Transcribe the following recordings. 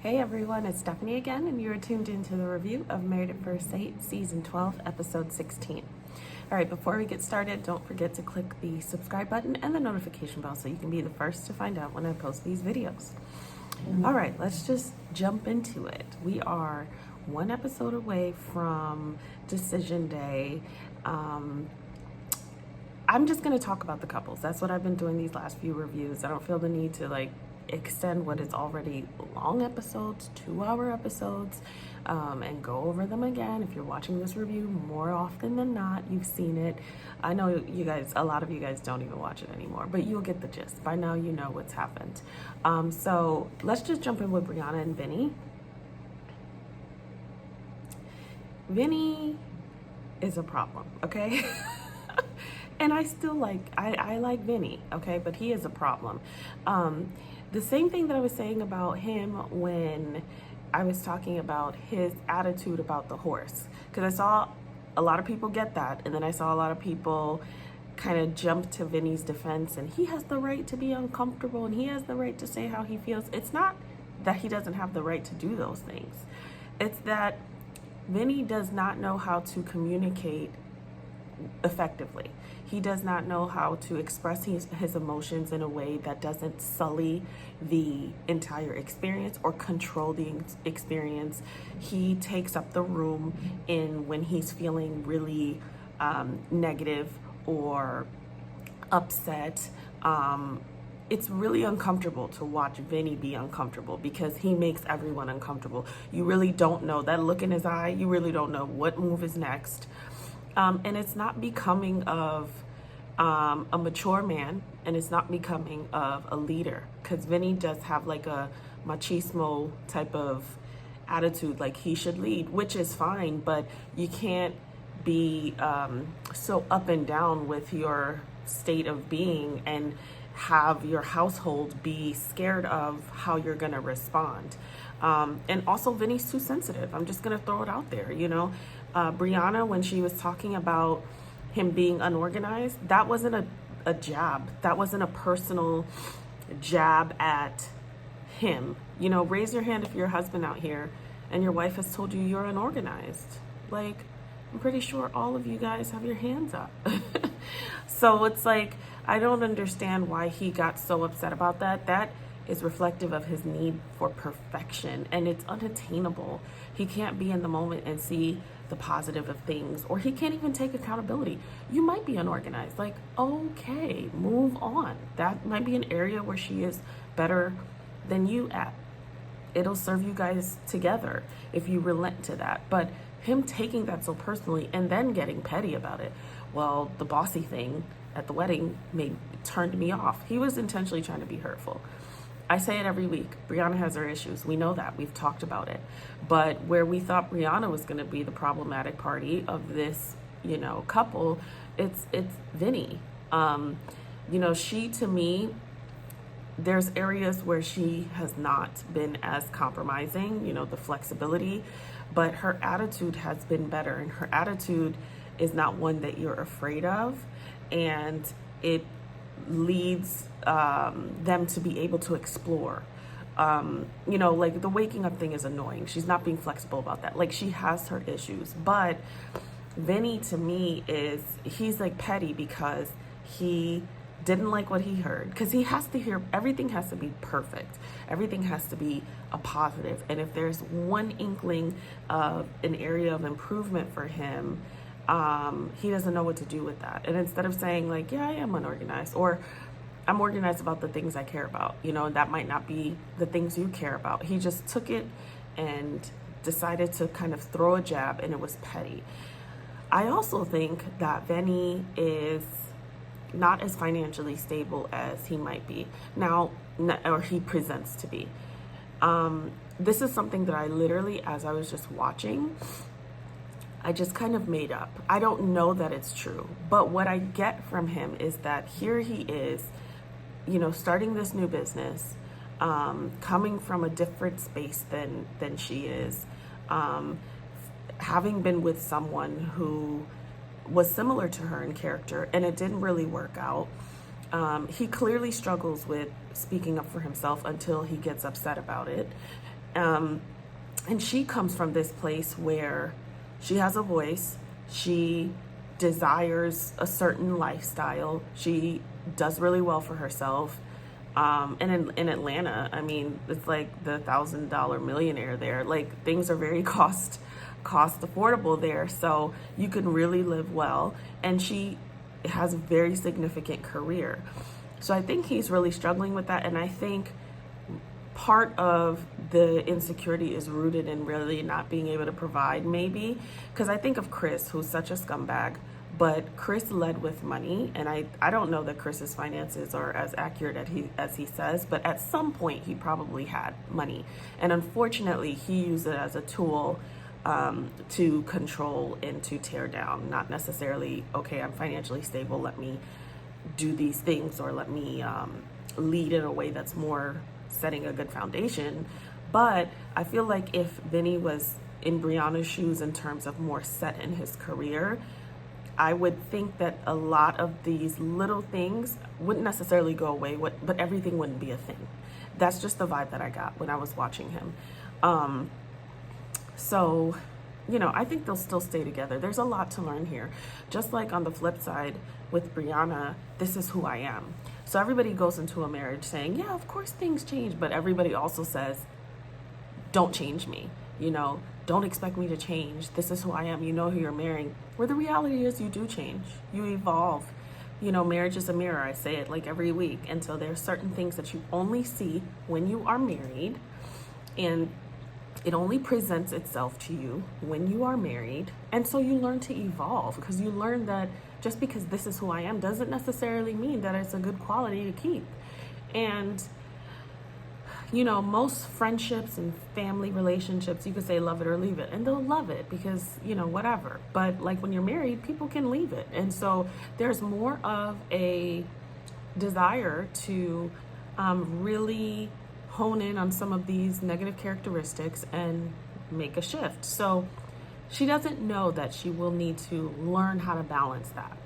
Hey everyone, it's Stephanie again, and you're tuned into the review of Married at First Sight, Season 12, Episode 16. All right, before we get started, don't forget to click the subscribe button and the notification bell so you can be the first to find out when I post these videos. All right, let's just jump into it. We are one episode away from Decision Day. I'm just going to talk about the couples. That's what I've been doing these last few reviews. I don't feel the need to extend what is already long episodes, 2-hour episodes, and go over them again. If you're watching this review, more often than not, you've seen it. I know you guys, a lot of you guys don't even watch it anymore, but you'll get the gist. By now, you know what's happened. So let's just jump in with Briana and Vinny. Vinny is a problem, okay? And I still I like Vinny, okay? But he is a problem. The same thing that I was saying about him when I was talking about his attitude about the horse. Because I saw a lot of people get that. And then I saw a lot of people kind of jump to Vinny's defense. And he has the right to be uncomfortable. And he has the right to say how he feels. It's not that he doesn't have the right to do those things. It's that Vinny does not know how to communicate effectively. He does not know how to express his emotions in a way that doesn't sully the entire experience or control the experience. He takes up the room when he's feeling really negative or upset. It's really uncomfortable to watch Vinny be uncomfortable because he makes everyone uncomfortable. You really don't know that look in his eye. You really don't know what move is next. And it's not becoming of a mature man, and it's not becoming of a leader, because Vinny does have a machismo type of attitude, like he should lead, which is fine, but you can't be so up and down with your state of being and have your household be scared of how you're going to respond. And also, Vinny's too sensitive. I'm just going to throw it out there, Briana, when she was talking about him being unorganized, that wasn't a jab. That wasn't a personal jab at him. Raise your hand if you're a husband out here and your wife has told you you're unorganized. I'm pretty sure all of you guys have your hands up. So it's I don't understand why he got so upset about that. That is reflective of his need for perfection, and it's unattainable. He can't be in the moment and see the positive of things, or he can't even take accountability. You might be unorganized. Okay, move on. That might be an area where she is better than you at. It'll serve you guys together if you relent to that. But him taking that so personally and then getting petty about it, well, the bossy thing at the wedding turned me off. He was intentionally trying to be hurtful. I say it every week. Briana has her issues. We know that. We've talked about it. But where we thought Briana was going to be the problematic party of this, couple, it's Vinny. She, to me, there's areas where she has not been as compromising, the flexibility, but her attitude has been better, and her attitude is not one that you're afraid of, and it leads them to be able to explore. The waking up thing is annoying. She's not being flexible about that. She has her issues, but Vinny, to me, he's petty because he didn't like what he heard, because he has to hear everything has to be perfect, everything has to be a positive, and if there's one inkling of an area of improvement for him, he doesn't know what to do with that. And instead of saying yeah, I am unorganized, or I'm organized about the things I care about, that might not be the things you care about. He just took it and decided to kind of throw a jab, and it was petty. I also think that Vinny is not as financially stable as he might be now, or he presents to be. This is something that I literally, as I was just watching, I just kind of made up. I don't know that it's true, but what I get from him is that here he is, starting this new business, coming from a different space than she is, having been with someone who was similar to her in character, and it didn't really work out. He clearly struggles with speaking up for himself until he gets upset about it. Um, and she comes from this place where she has a voice, she desires a certain lifestyle, she does really well for herself. And in Atlanta, I mean, it's like the $1,000 millionaire there. Like, things are very cost affordable there, so you can really live well. And she has a very significant career. So I think he's really struggling with that, and I think part of the insecurity is rooted in really not being able to provide, maybe. Because I think of Chris, who's such a scumbag, but Chris led with money, and I don't know that Chris's finances are as accurate as he says, but at some point he probably had money, and unfortunately he used it as a tool to control and to tear down, not necessarily, okay, I'm financially stable, let me do these things, or let me lead in a way that's more setting a good foundation. But I feel like if Vinny was in Brianna's shoes in terms of more set in his career, I would think that a lot of these little things wouldn't necessarily go away, but everything wouldn't be a thing. That's just the vibe that I got when I was watching him. So, I think they'll still stay together. There's a lot to learn here. Just like on the flip side with Brianna, this is who I am. So everybody goes into a marriage saying, yeah, of course things change, but everybody also says, don't change me. Don't expect me to change. This is who I am. You know who you're marrying. Where the reality is you do change. You evolve. Marriage is a mirror. I say it like every week. And so there are certain things that you only see when you are married. And it only presents itself to you when you are married. And so you learn to evolve, because you learn that just because this is who I am doesn't necessarily mean that it's a good quality to keep. And most friendships and family relationships, you could say love it or leave it, and they'll love it because, whatever. But like when you're married, people can leave it. And so there's more of a desire to really hone in on some of these negative characteristics and make a shift. So she doesn't know that she will need to learn how to balance that.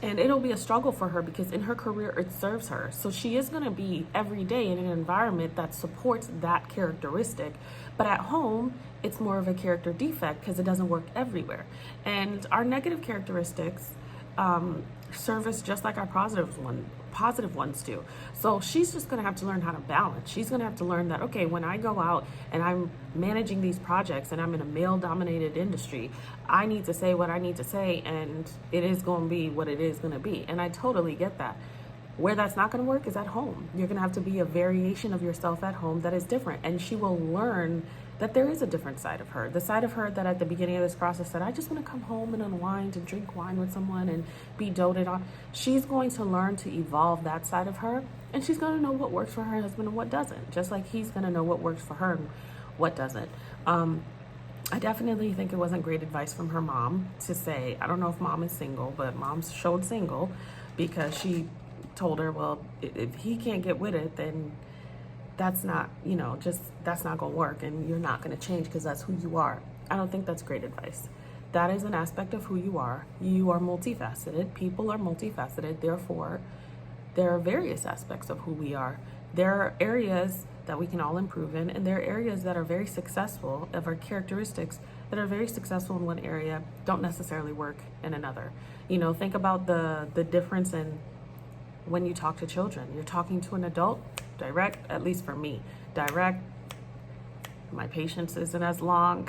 And it'll be a struggle for her because in her career, it serves her. So she is going to be every day in an environment that supports that characteristic. But at home, it's more of a character defect because it doesn't work everywhere. And our negative characteristics serve us just like our positive ones do. So she's just going to have to learn how to balance. She's going to have to learn that, okay, when I go out and I'm managing these projects and I'm in a male-dominated industry, I need to say what I need to say, and it is going to be what it is going to be. And I totally get that. Where that's not going to work is at home. You're going to have to be a variation of yourself at home that is different. And she will learn that there is a different side of her. The side of her that at the beginning of this process said, I just want to come home and unwind and drink wine with someone and be doted on. She's going to learn to evolve that side of her, and she's going to know what works for her husband and what doesn't, just like he's going to know what works for her and what doesn't. I definitely think it wasn't great advice from her mom to say, I don't know if mom is single, but mom showed single because she told her, well, if he can't get with it, then that's not, that's not going to work, and you're not going to change because that's who you are. I don't think that's great advice. That is an aspect of who you are. You are multifaceted. People are multifaceted. Therefore, there are various aspects of who we are. There are areas that we can all improve in, and there are areas that are very successful, of our characteristics that are very successful in one area, don't necessarily work in another. Think about the difference in when you talk to children. You're talking to an adult, direct, at least for me, direct. My patience isn't as long.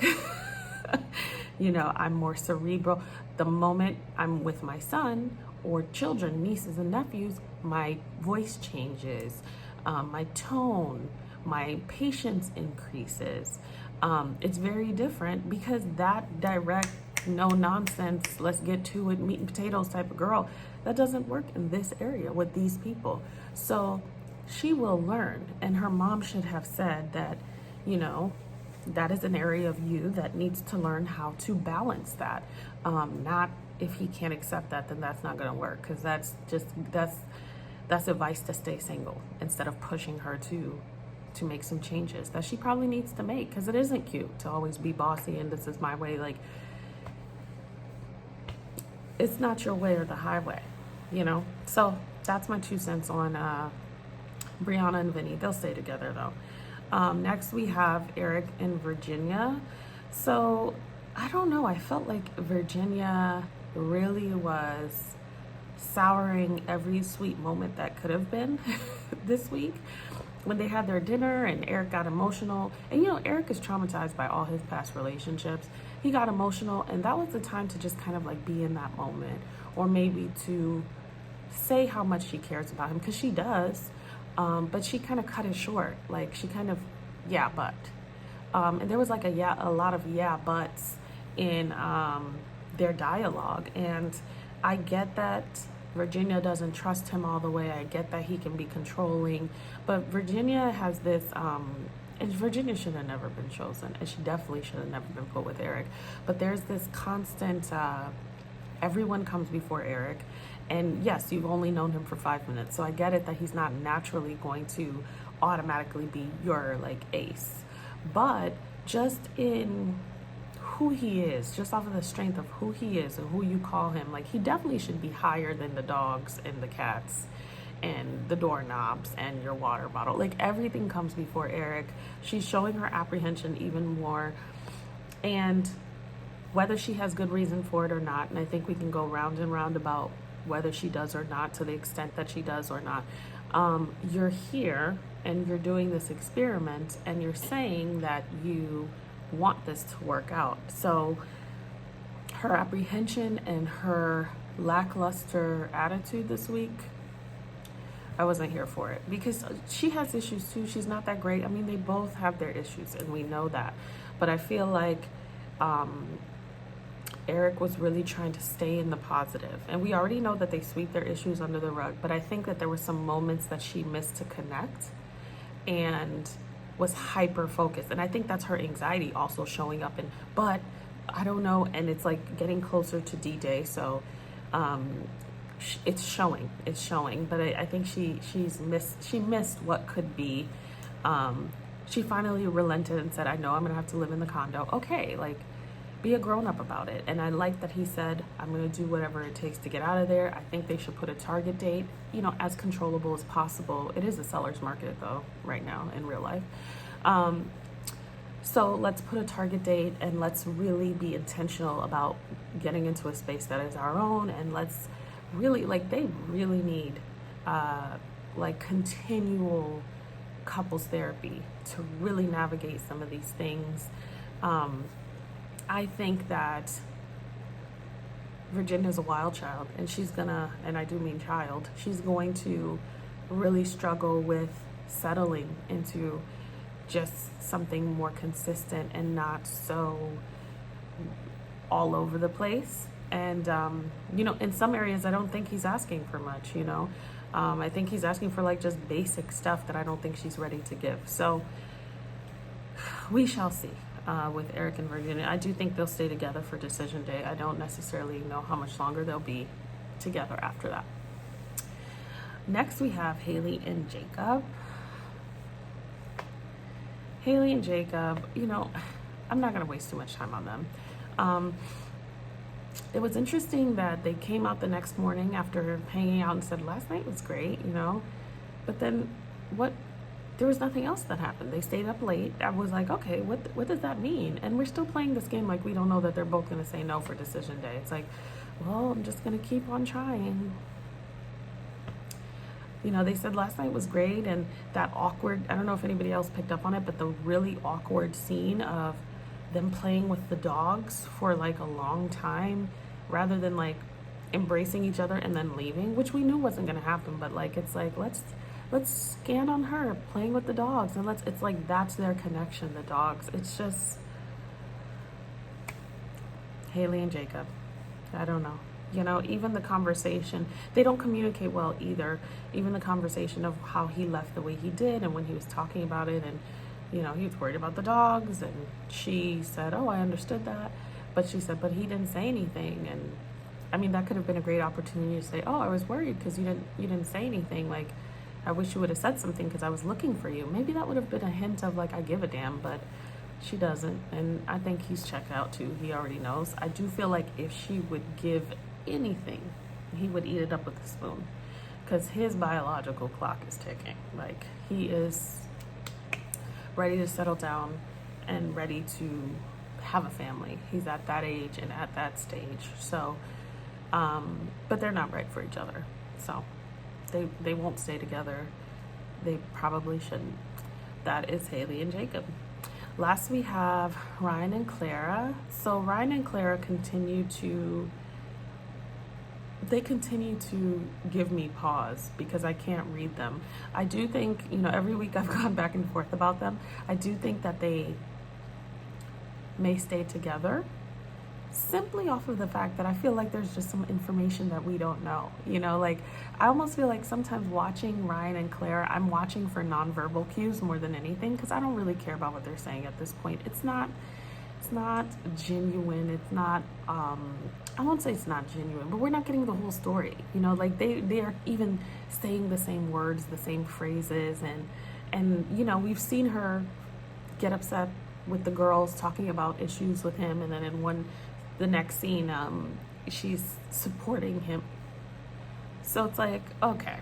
I'm more cerebral. The moment I'm with my son or children, nieces and nephews, my voice changes, my tone, my patience increases. It's very different because that direct, no nonsense, let's get to it, meat and potatoes type of girl, that doesn't work in this area with these people. So she will learn, and her mom should have said that, that is an area of you that needs to learn how to balance that. Not if he can't accept that, then that's not going to work, because that's advice to stay single instead of pushing her to make some changes that she probably needs to make, because it isn't cute to always be bossy and this is my way. Like, it's not your way or the highway, So that's my 2 cents on Brianna and Vinny. They'll stay together though. Next, we have Eric and Virginia. So, I don't know. I felt like Virginia really was souring every sweet moment that could have been this week when they had their dinner and Eric got emotional. And you know, Eric is traumatized by all his past relationships. He got emotional, and that was the time to just kind of like be in that moment, or maybe to say how much she cares about him, because she does. But she kind of cut it short. Like she kind of, yeah, but. And there was like a lot of yeah, buts in their dialogue. And I get that Virginia doesn't trust him all the way. I get that he can be controlling. But Virginia has this, and Virginia should have never been chosen. And she definitely should have never been put with Eric. But there's this constant, everyone comes before Eric. And yes, you've only known him for 5 minutes. So I get it that he's not naturally going to automatically be your like ace. But just in who he is, just off of the strength of who he is and who you call him, like he definitely should be higher than the dogs and the cats and the doorknobs and your water bottle. Like everything comes before Eric. She's showing her apprehension even more. And whether she has good reason for it or not, and I think we can go round and round about whether she does or not, to the extent that she does or not, you're here and you're doing this experiment and you're saying that you want this to work out. So her apprehension and her lackluster attitude this week, I wasn't here for it, because she has issues too. She's not that great. I mean, they both have their issues and we know that, but I feel like Eric was really trying to stay in the positive. And we already know that they sweep their issues under the rug, but I think that there were some moments that she missed to connect and was hyper focused. And I think that's her anxiety also showing up in, but I don't know. And it's like getting closer to D-Day. So it's showing, but I think she missed what could be. She finally relented and said, I know I'm gonna have to live in the condo. Okay, like, be a grown-up about it. And I like that he said, I'm going to do whatever it takes to get out of there. I think they should put a target date, you know, as controllable as possible. It is a seller's market though right now in real life. So let's put a target date and let's really be intentional about getting into a space that is our own. And let's really, like, they really need like continual couples therapy to really navigate some of these things. I think that Virginia's a wild child, and she's gonna, and I do mean child, she's going to really struggle with settling into just something more consistent and not so all over the place. And, you know, in some areas, I don't think he's asking for much, you know. I think he's asking for like just basic stuff that I don't think she's ready to give. So we shall see. With Eric and Virginia, I do think they'll stay together for decision day. I don't necessarily know how much longer they'll be together after that. Next, we have Haley and Jacob. Haley and Jacob, you know, I'm not going to waste too much time on them. It was interesting that they came out the next morning after hanging out and said, last night was great, you know, but then there was nothing else that happened. They stayed up late. I was like, okay, what does that mean? And we're still playing this game like we don't know that they're both going to say no for decision day. It's like, well, I'm just going to keep on trying. You know, they said last night was great, and that awkward, I don't know if anybody else picked up on it, but the really awkward scene of them playing with the dogs for like a long time rather than like embracing each other and then leaving, which we knew wasn't going to happen, but like, it's like, let's scan on her playing with the dogs, and it's like that's their connection, the dogs. It's just Haley and Jacob. I don't know. You know, even the conversation, they don't communicate well either. Even the conversation of how he left the way he did, and when he was talking about it, and you know, he was worried about the dogs, and she said, oh, I understood that, but she said, but he didn't say anything. And I mean, that could have been a great opportunity to say, oh, I was worried because you didn't say anything. Like, I wish you would have said something because I was looking for you. Maybe that would have been a hint of like, I give a damn, but she doesn't. And I think he's checked out too. He already knows. I do feel like if she would give anything, he would eat it up with a spoon, because his biological clock is ticking. Like, he is ready to settle down and ready to have a family. He's at that age and at that stage. So, but they're not right for each other. So they won't stay together. They probably shouldn't. That is Haley and Jacob. Last we have Ryan and Clara. So Ryan and Clara continue to give me pause because I can't read them. I do think, every week I've gone back and forth about them. I do think that they may stay together simply off of the fact that I feel like there's just some information that we don't know. Like I almost feel like sometimes watching Ryan and Clara, I'm watching for nonverbal cues more than anything because I don't really care about what they're saying at this point. It's not genuine. It's not I won't say it's not genuine, but we're not getting the whole story. Like they are even saying the same words, the same phrases, and we've seen her get upset with the girls talking about issues with him, and then in the next scene she's supporting him. So it's like, okay,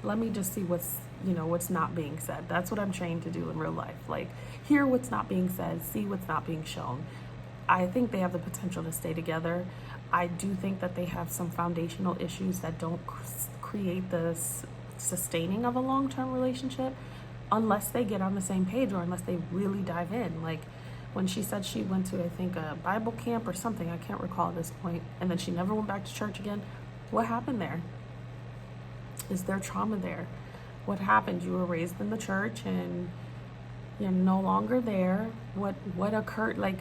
let me just see what's not being said. That's what I'm trained to do in real life. Like, hear what's not being said, see what's not being shown. I think they have the potential to stay together. I do think that they have some foundational issues that don't create the sustaining of a long-term relationship unless they get on the same page or unless they really dive in. Like when she said she went to, I think, a Bible camp or something, I can't recall at this point, and then she never went back to church again. What happened there? Is there trauma there? What happened? You were raised in the church and you're no longer there. What occurred? Like,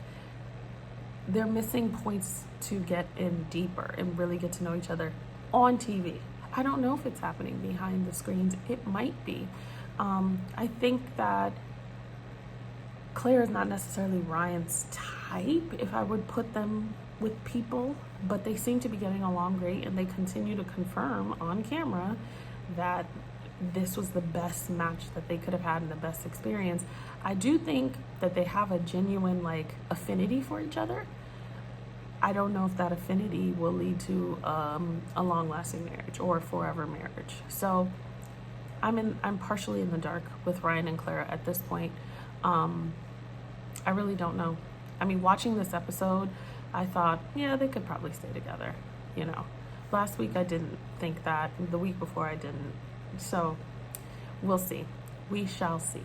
they're missing points to get in deeper and really get to know each other on TV. I don't know if it's happening behind the screens. It might be. I think that Claire is not necessarily Ryan's type if I would put them with people, but they seem to be getting along great, and they continue to confirm on camera that this was the best match that they could have had and the best experience. I do think that they have a genuine affinity for each other. I don't know if that affinity will lead to a long-lasting marriage or a forever marriage. So I'm partially in the dark with Ryan and Clara at this point. I really don't know. I mean, watching this episode, I thought, yeah, they could probably stay together. Last week I didn't think that. The week before I didn't. So we'll see. We shall see.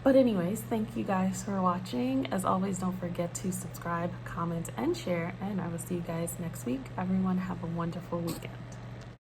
But anyways, thank you guys for watching. As always, don't forget to subscribe, comment, and share. And I will see you guys next week. Everyone have a wonderful weekend.